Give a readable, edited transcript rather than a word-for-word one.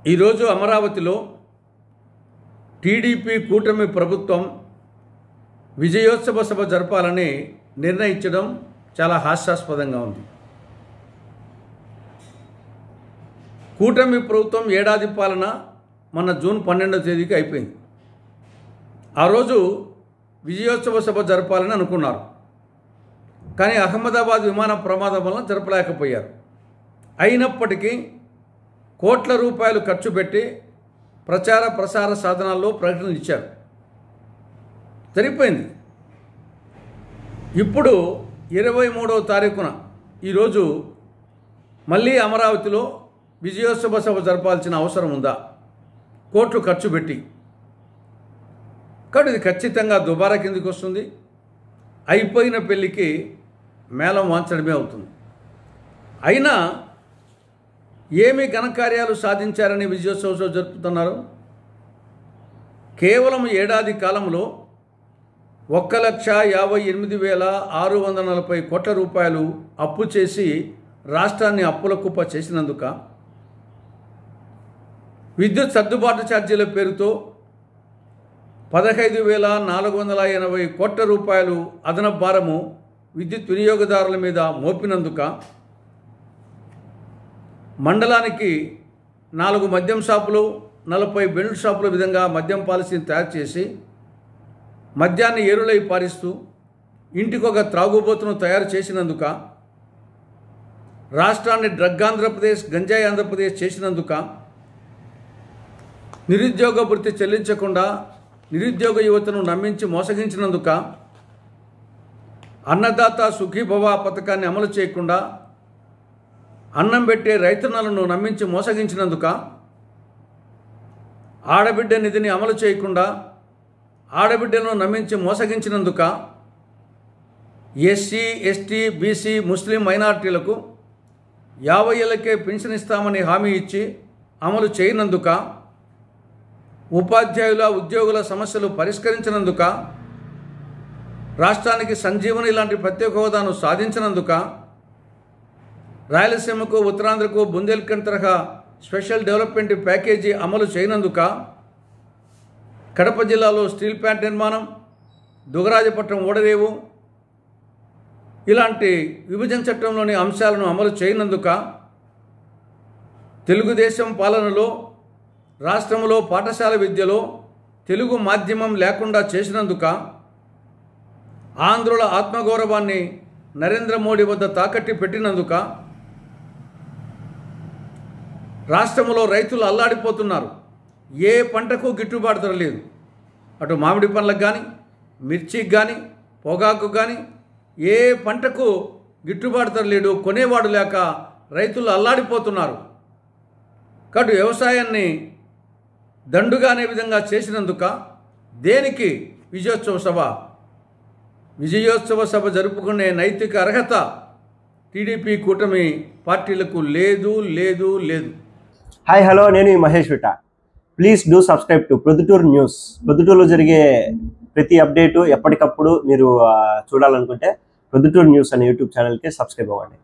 ఈరోజు అమరావతిలో టీడీపీ కూటమి ప్రభుత్వం విజయోత్సవ సభ జరపాలని నిర్ణయించడం చాలా హాస్యాస్పదంగా ఉంది. కూటమి ప్రభుత్వం ఏడాది పాలన మన జూన్ 12వ తేదీకి అయిపోయింది. ఆ రోజు విజయోత్సవ సభ జరపాలని అనుకున్నారు. కానీ అహ్మదాబాద్ విమాన ప్రమాదం వలన జరపలేకపోయారు. అయినప్పటికీ కోట్ల రూపాయలు ఖర్చు పెట్టి ప్రచార ప్రసార సాధనాల్లో ప్రకటనలు ఇచ్చారు. సరిపోయింది. ఇప్పుడు 23వ తారీఖున ఈరోజు మళ్ళీ అమరావతిలో విజయోత్సవ సభ జరపాల్సిన అవసరం ఉందా? కోట్లు ఖర్చు పెట్టి. కాబట్టి ఇది ఖచ్చితంగా దుబారా కిందికి వస్తుంది. అయిపోయిన పెళ్ళికి మేళం వాంచడమే అవుతుంది. అయినా ఏమి ఘనకార్యాలు సాధించారని విజయోత్సవ సభ జరుపుతున్నారు? కేవలం ఏడాది కాలంలో 1,58,640 కోట్ల రూపాయలు అప్పు చేసి రాష్ట్రాన్ని అప్పుల కుప్ప చేసినందుక, విద్యుత్ సర్దుబాటు ఛార్జీల పేరుతో 15,480 కోట్ల రూపాయలు అదనపు భారము విద్యుత్ వినియోగదారుల మీద మోపినందుక, మండలానికి 4 మద్యం షాపులు 40 బెల్ట్ షాపుల విధంగా మద్యం పాలసీని తయారు చేసి మద్యాన్ని ఏరులై పారిస్తూ ఇంటికొక త్రాగుబోతును తయారు చేసినందుక, రాష్ట్రాన్ని డ్రగ్ ఆంధ్రప్రదేశ్, గంజాయి ఆంధ్రప్రదేశ్ చేసినందుక, నిరుద్యోగ భృతి చెల్లించకుండా నిరుద్యోగ యువతను నమ్మించి మోసగించినందుక, అన్నదాత సుఖీభవ పథకాన్ని అమలు చేయకుండా అన్నం పెట్టే రైతన్నలను నమ్మించి మోసగించినందుక, ఆడబిడ్డ నిధిని అమలు చేయకుండా ఆడబిడ్డను నమ్మించి మోసగించినందుక, ఎస్సీ, ఎస్టీ, బీసీ, ముస్లిం మైనార్టీలకు 50 ఏళ్లకే పెన్షన్ ఇస్తామని హామీ ఇచ్చి అమలు చేయనందుక, ఉపాధ్యాయుల ఉద్యోగుల సమస్యలు పరిష్కరించినందుక, రాష్ట్రానికి సంజీవని లాంటి ప్రత్యేక హోదాను సాధించినందుక, రాయలసీమకు ఉత్తరాంధ్రకు బుందేల్ఖండ్ తరహా స్పెషల్ డెవలప్మెంట్ ప్యాకేజీ అమలు చేయనందుక, కడప జిల్లాలో స్టీల్ ప్లాంట్ నిర్మాణం, దుగరాజపట్నం ఓడరేవు ఇలాంటి విభజన చట్టంలోని అంశాలను అమలు చేయనందుక, తెలుగుదేశం పాలనలో రాష్ట్రంలో పాఠశాల విద్యలో తెలుగు మాధ్యమం లేకుండా చేసినందుక, ఆంధ్రుల ఆత్మగౌరవాన్ని నరేంద్ర మోడీ వద్ద తాకట్టి పెట్టినందుక, రాష్ట్రంలో రైతులు అల్లాడిపోతున్నారు. ఏ పంటకు గిట్టుబాటు ధర లేదు. అటు మామిడి పండ్లకు కానీ, మిర్చికి కానీ, పొగాకు కానీ ఏ పంటకు గిట్టుబాటు ధర లేడు. కొనేవాడు లేక రైతులు అల్లాడిపోతున్నారు. కాబట్టి వ్యవసాయాన్ని దండుగానే విధంగా చేసినందుక దేనికి విజయోత్సవ సభ? విజయోత్సవ సభ జరుపుకునే నైతిక అర్హత టీడీపీ కూటమి పార్టీలకు లేదు లేదు లేదు. హాయ్ హలో, నేను మహేష్ విట. Please do subscribe to Proddatur news. ప్రొద్దుటూరులో జరిగే ప్రతి అప్డేటు ఎప్పటికప్పుడు మీరు చూడాలనుకుంటే ప్రొద్దుటూరు న్యూస్ అనే యూట్యూబ్ ఛానల్కి సబ్స్క్రైబ్ అవ్వండి.